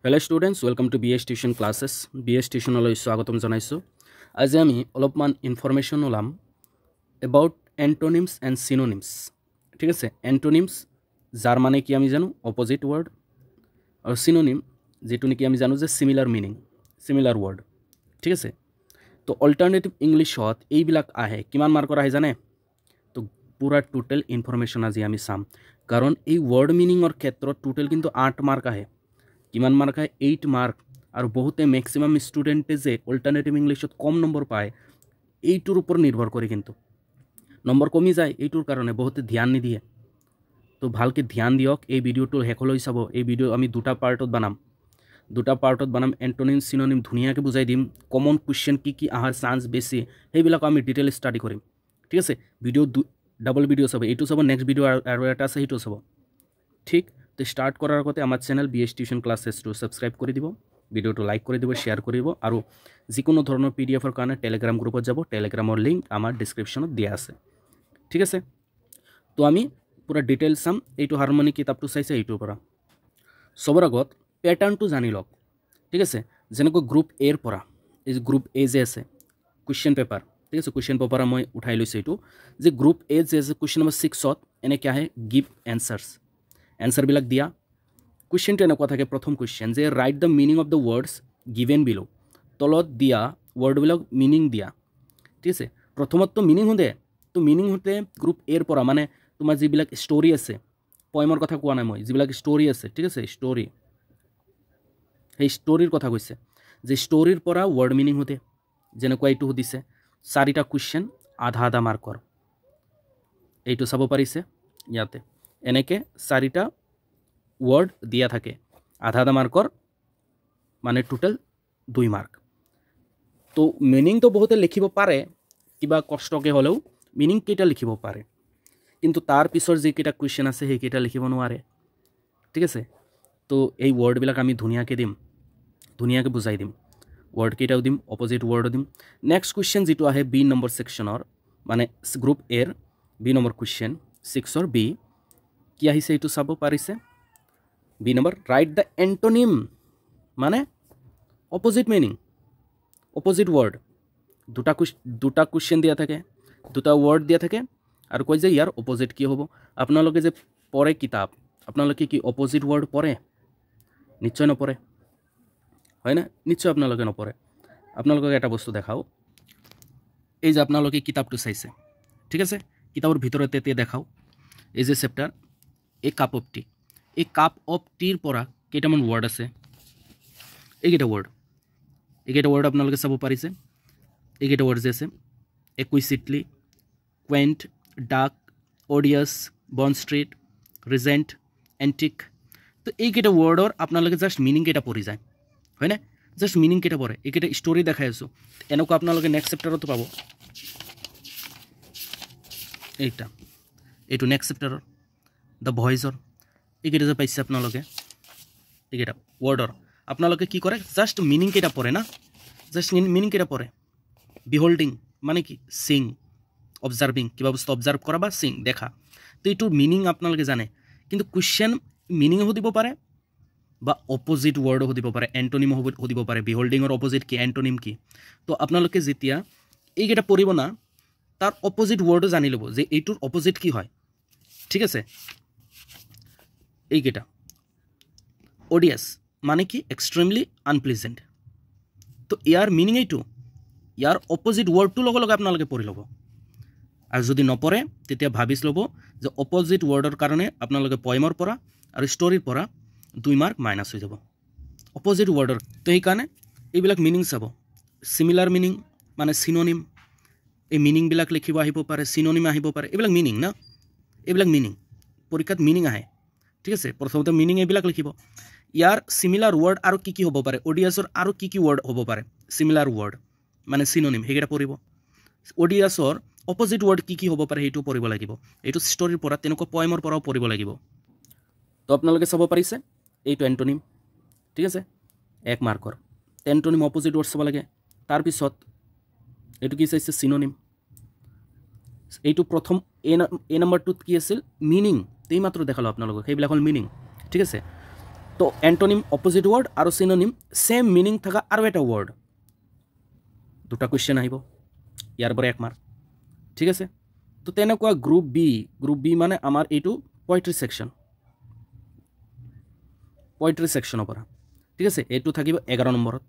Hello students, welcome to BS Tuition classes. BS Tuition লৈ স্বাগতম জনাইছো। আজি আমি অলপমান ইনফৰমেশন ওলাম about antonyms and synonyms। ঠিক আছে, antonyms যাৰ মানে কি আমি জানো opposite word, আৰু synonym যেটো নেকি আমি জানো যে similar meaning, similar word। ঠিক আছে, তো অল্টাৰনেটিভ ইংলিশত এইবিলাক আহে কিমান মাৰ্কৰ আহে জানে? তো পুৰা টোটাল ইনফৰমেশন আজি আমি চাম, কাৰণ এই ওয়াৰ্ড মিনিংৰ ক্ষেত্ৰত টোটাল কিন্তু 8 মাৰ্ক আহে। কিমান মাৰ্ক আহে? 8 মাৰ্ক। আৰু বহুতে ম্যাক্সিমাম স্টুডেন্টে যে অল্টাৰনেটিভ ইংলিশত কম নম্বৰ পায় এইটোৰ ওপৰত নিৰ্ভৰ কৰি কিন্তু নম্বৰ কমি যায়। এইটোৰ কাৰণে বহুতে ধ্যান নিদিয়ে। তো ভালকে ধ্যান দিয়ক, এই ভিডিওটো শেষলৈ চাব। এই ভিডিও আমি দুটা পাৰ্টত বানাম। এন্টোনিম সিনোনিম ধুনীয়াকৈ বুজাই দিম। কমন কুৱেশ্যন কি আহাৰ চান্স বেছি সেইবিলাক আমি ডিটেইল ষ্টাডি কৰিম। ঠিক আছে, ভিডিও ডাবল ভিডিও চাব, এইটো চাব, নেক্সট ভিডিও আৰু এটা আছে সেইটো চাব। ঠিক, তো স্টার্ট করার আগতে আমার চ্যানেল বিএস টিউশন ক্লাসেসটো সাবস্ক্রাইব করে দিব, ভিডিওটো লাইক করে দিব, শেয়ার করে দিব, আর যিকোনো ধরনের পিডিএফর কারণে টেলিগ্রাম গ্রুপত যাব। টেলিগ্ৰামৰ লিঙ্ক আমাৰ ডিসক্ৰিপশনত দিয়া আছে। ঠিক আছে, তো আমি পুৰা ডিটেইল চাম। এইটো হাৰমনি কিতাপটো চাইছে এইটোৰ পৰা। সবৰ আগত প্যাটাৰ্ণটো জানি লওক। ঠিক আছে, যেনেকৈ গ্ৰুপ এৰ পৰা এই গ্ৰুপ এ যে আছে কুৱেশ্যন পেপাৰ, ঠিক আছে, কুৱেশ্যন পেপাৰ মই উঠাই লৈছোঁ এইটো, যে গ্ৰুপ এ যে আছে কুৱেশ্যন নম্বৰ 6ত এনেকৈ আহে গিভ এনচাৰ্ছ, এনচাৰবিলাক দিয়া। কুৱেশ্যনটো এনেকুৱা থাকে, প্ৰথম কুৱেশ্যন যে right the meaning of the words given বিলো, তলত দিয়া ৱৰ্ডবিলাক মিনিং দিয়া। ঠিক আছে, প্ৰথমততো মিনিং সোধে। তো মিনিং সোধে গ্ৰুপ এৰ পৰা, মানে তোমাৰ যিবিলাক ষ্টৰি আছে, পয়েমৰ কথা কোৱা নাই মই, যিবিলাক ষ্টৰি আছে, ঠিক আছে, ষ্টৰি, সেই ষ্টৰিৰ কথা কৈছে, যে ষ্টৰিৰ পৰা ৱৰ্ড মিনিং সোধে। যেনেকুৱা এইটো সুধিছে 4টা কুৱেশ্যন আধা মাৰ্কৰ, এইটো চাব পাৰিছে ইয়াতে। এনেকৈ 4টা ৱৰ্ড দিয়া থাকে, আধা মাৰ্কৰ, মানে টোটেল 2 মাৰ্ক। তো মিনিংটো বহুতে লিখিব পাৰে, কিবা কষ্টকৈ হ'লেও মিনিং কেইটা লিখিব পাৰে, কিন্তু তাৰ পিছৰ যিকেইটা কুৱেশ্যন আছে সেইকেইটা লিখিব নোৱাৰে। ঠিক আছে, তো এই ৱৰ্ডবিলাক আমি ধুনীয়াকৈ দিম, ধুনীয়াকৈ বুজাই দিম। ৱৰ্ড কেইটাও দিম, অপজিট ৱৰ্ডো দিম। নেক্সট কুৱেশ্যন যিটো আহে বি নম্বৰ ছেকশ্যনৰ, মানে গ্ৰুপ এৰ বি নম্বৰ কুৱেশ্যন 6ৰ বি, কি আহিছে এইটো চাব পাৰিছে। B number, write the antonym, মানে অপজিট মিনিং, অপজিট ৱৰ্ড। দুটা কুৱেশ্যন দিয়া থাকে, দুটা ৱৰ্ড দিয়া থাকে, আৰু কয় যে ইয়াৰ অপজিট কি হ'ব। আপোনালোকে যে পঢ়ে কিতাপ, আপোনালোকে কি অপজিট ৱৰ্ড পঢ়ে? নিশ্চয় নপঢ়ে, হয় না? নিশ্চয় আপোনালোকে নপঢ়ে। আপোনালোকক এটা বস্তু দেখাওঁ, এই যে আপোনালোকে কিতাপটো চাইছে, ঠিক আছে, কিতাপৰ ভিতৰতে এতিয়া দেখাওঁ। এই যে chapter A cup of T, এই কাপ অফ টিৰ পৰা কেইটামান ৱৰ্ড আছে, এইকেইটা ৱৰ্ড আপোনালোকে চাব পাৰিছে। এইকেইটা ৱৰ্ড যে আছে, একুইচিটলি, কুৱেণ্ট, ডাক, অডিয়াছ, বন ষ্ট্ৰীট, ৰিজেণ্ট, এণ্টিক। তো এইকেইটা ৱৰ্ডৰ আপোনালোকে জাষ্ট মিনিং কেইটা পঢ়ি যায়, হয়নে? জাষ্ট মিনিং কেইটা পঢ়ে। এইকেইটা ষ্টৰি দেখাই আছোঁ, এনেকুৱা আপোনালোকে নেক্সট চেপ্টাৰতো পাব। এইটো নেক্সট চেপ্টাৰৰ দ্য ভয়েজৰ, এইকেইটা যে পাইছে আপোনালোকে, এইকেইটা ৱৰ্ডৰ আপোনালোকে কি কৰে? জাষ্ট মিনিং কেইটা পঢ়ে না, জাষ্ট মিনিং কেইটা পঢ়ে। বিহল্ডিং মানে কি? চিং, অবজাৰ্ভিং, কিবা বস্তু অবজাৰ্ভ কৰা বা চিং, দেখা। তো এইটোৰ মিনিং আপোনালোকে জানে, কিন্তু কুৱেশ্যন মিনিং সুধিব পাৰে বা অপজিট ৱৰ্ডো সুধিব পাৰে, এণ্টনিম সুধিব পাৰে। বিহল্ডিঙৰ অপজিট কি, এণ্টনিম কি। তো আপোনালোকে যেতিয়া এইকেইটা পঢ়িব না, তাৰ অপজিট ৱৰ্ডো জানি ল'ব যে এইটোৰ অপজিট কি হয়। ঠিক আছে, এইকেইটা অডিয়াছ মানে কি? এক্সট্ৰিমলি আনপ্লিজেণ্ট। তো ইয়াৰ মিনিং এইটো, ইয়াৰ অপজিট ৱৰ্ডটোৰ লগে লগে আপোনালোকে পঢ়ি ল'ব। আৰু যদি নপঢ়ে তেতিয়া ভাবিছ ল'ব যে অপজিট ৱৰ্ডৰ কাৰণে আপোনালোকে পয়েমৰ পৰা আৰু ষ্টৰিৰ পৰা 2 মাৰ্ক মাইনাছ হৈ যাব, অপজিট ৱৰ্ডৰ। তো সেইকাৰণে এইবিলাক মিনিং চাব। চিমিলাৰ মিনিং মানে চিনোনিম, এই মিনিংবিলাক লিখিব আহিব পাৰে, চিনোনিম আহিব পাৰে, এইবিলাক মিনিং না, এইবিলাক মিনিং পৰীক্ষাত মিনিং আহে। ঠিক আছে, প্ৰথমতে মিনিং এইবিলাক লিখিব। ইয়াৰ চিমিলাৰ ৱৰ্ড আৰু কি হ'ব পাৰে, অডিয়াছৰ আৰু কি ৱৰ্ড হ'ব পাৰে চিমিলাৰ ৱৰ্ড মানে চিনোনিম, সেইকেইটা পঢ়িব। অডিয়াছৰ অপজিট ৱৰ্ড কি হ'ব পাৰে সেইটো পঢ়িব লাগিব। এইটো ষ্টৰিৰ পৰা, তেনেকুৱা পয়েমৰ পৰাও পঢ়িব লাগিব। তো আপোনালোকে চাব পাৰিছে, এইটো এণ্টনিম, ঠিক আছে, 1 মাৰ্কৰ। এণ্টনিম অপজিট ৱৰ্ড চাব লাগে। তাৰপিছত এইটো কি চাইছে? চিনোনিম। এইটো প্ৰথম এ নম্বৰটোত কি আছিল? মিনিং। এই মাত্ৰ দেখালোঁ আপোনালোকক, সেইবিলাক হ'ল মিনিং। ঠিক আছে, তো এন্টোনিম অপোজিট ওয়ার্ড আৰু সিনোনিম সেম মিনিং থাকা আৰু এটা ওয়াৰ্ড দুটা কোয়েশ্চন আহিব ইয়াৰ পৰা 1 মাৰ্ক ঠিক আছে তো তেনেকুৱা গ্ৰুপ বি মানে আমাৰ এইটো পোয়েট্ৰি সেকশনৰ পৰা ঠিক আছে এইটো থাকিব 11 নম্বৰত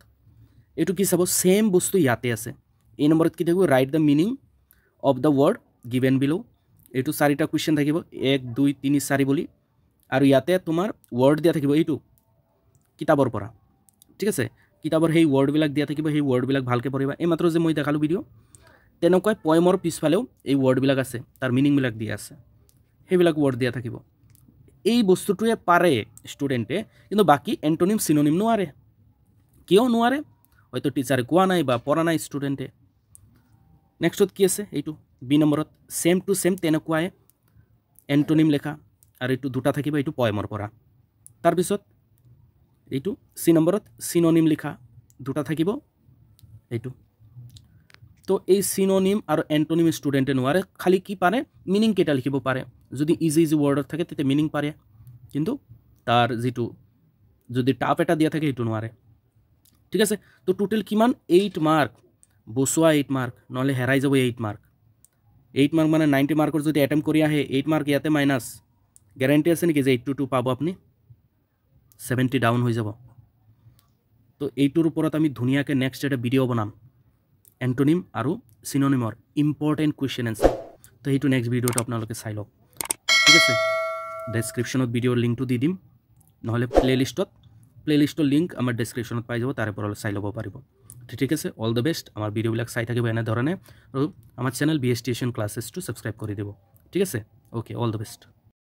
এইটো কি চাব সেম বস্তু ইয়াতে আছে এই নম্বৰত কি থাকিব right the meaning of the word given বিলো এইটো চাৰিটা কোয়েশ্চন থাকিব 1 2 3 4 বুলি আৰু ইয়াতে তোমাৰ ওয়াৰ্ড দিয়া থাকিব এইটো কিতাবৰ পৰা ঠিক আছে কিতাবৰ সেই ওয়াৰ্ডবিলাক দিয়া থাকিব সেই ওয়াৰ্ডবিলাক ভালকে পঢ়িবা এই মাত্ৰ যে মই দেখালো ভিডিও তেনেকৈ পয়েমৰ পিছফালেও এই ওয়াৰ্ডবিলাক আছে তাৰ মিনিংবিলাক দিয়া আছে সেইবিলাক ওয়াৰ্ড দিয়া থাকিব এই বস্তুটোৱে পাৰে ষ্টুডেণ্টে কিন্তু বাকি এন্টোনিম সিনোনিম নোৱাৰে কিয় নোৱাৰে হয়তো টিচাৰে কোৱা নাই বা পঢ়া নাই ষ্টুডেণ্টে নেক্সটত কি আছে এইটো বি নম্বৰত সেম টু সেম তেনেকুৱাই এন্টোনিম লেখা আৰু এইটো দুটা থাকিব এইটো পয়েমৰ পৰা তাৰপিছত এইটো সি নম্বৰত সিনোনিম লিখা দুটা থাকিব এইটো তো এই সিনোনিম আৰু এন্টোনিম ষ্টুডেণ্টে নোৱাৰে খালি কি পাৰে মিনিং কেইটা লিখিব পাৰে যদি ইজি ওয়াৰ্ডত থাকে তেতিয়া মিনিং পাৰে কিন্তু তাৰ যেটো যদি টাফ এটা দিয়া থাকে এইটো নোৱাৰে ঠিক আছে তো টোটাল কিমান 8 মাৰ্ক বসুৱা 8 মাৰ্ক নহলে হেৰাই যাব 8 মাৰ্ক 8 মাৰ্ক মানে 90 মাৰ্কৰ যদি অ্যাটেম্প কৰি আহে 8 মার্ক ইয়াতে মাইনাস গ্যারান্টি আছে নেকি যে 82 পাব আপুনি 70 ডাউন হৈ যাব তো এইটোৰ ওপৰত আমি ধুনিয়াকে নেক্সট এটা ভিডিও বনাম এন্টোনিম আৰু সিনোনিমৰ ইম্পৰ্টেন্ট কোয়েশ্চন আনসাৰ তো এইটো নেক্সট ভিডিওটো আপোনালোকে চাই লওক ঠিক আছে ডেসক্ৰিপশনত ভিডিওৰ লিংকটো দি দিম নহলে প্লেলিষ্টৰ লিংক আমাৰ ডেসক্ৰিপশনত পাই যাব তাৰে পৰা চাই ল'ব পাৰিব ঠিক আছে অল দ্য বেষ্ট আমাৰ ভিডিওবিলাক চাই থাকিব এনে ধৰণে আৰু আমাৰ চেনেল বিএছ টিউশন ক্লাसेसটো সাবস্ক্ৰাইব কৰি দিব ঠিক আছে ওকে অল দ্য বেষ্ট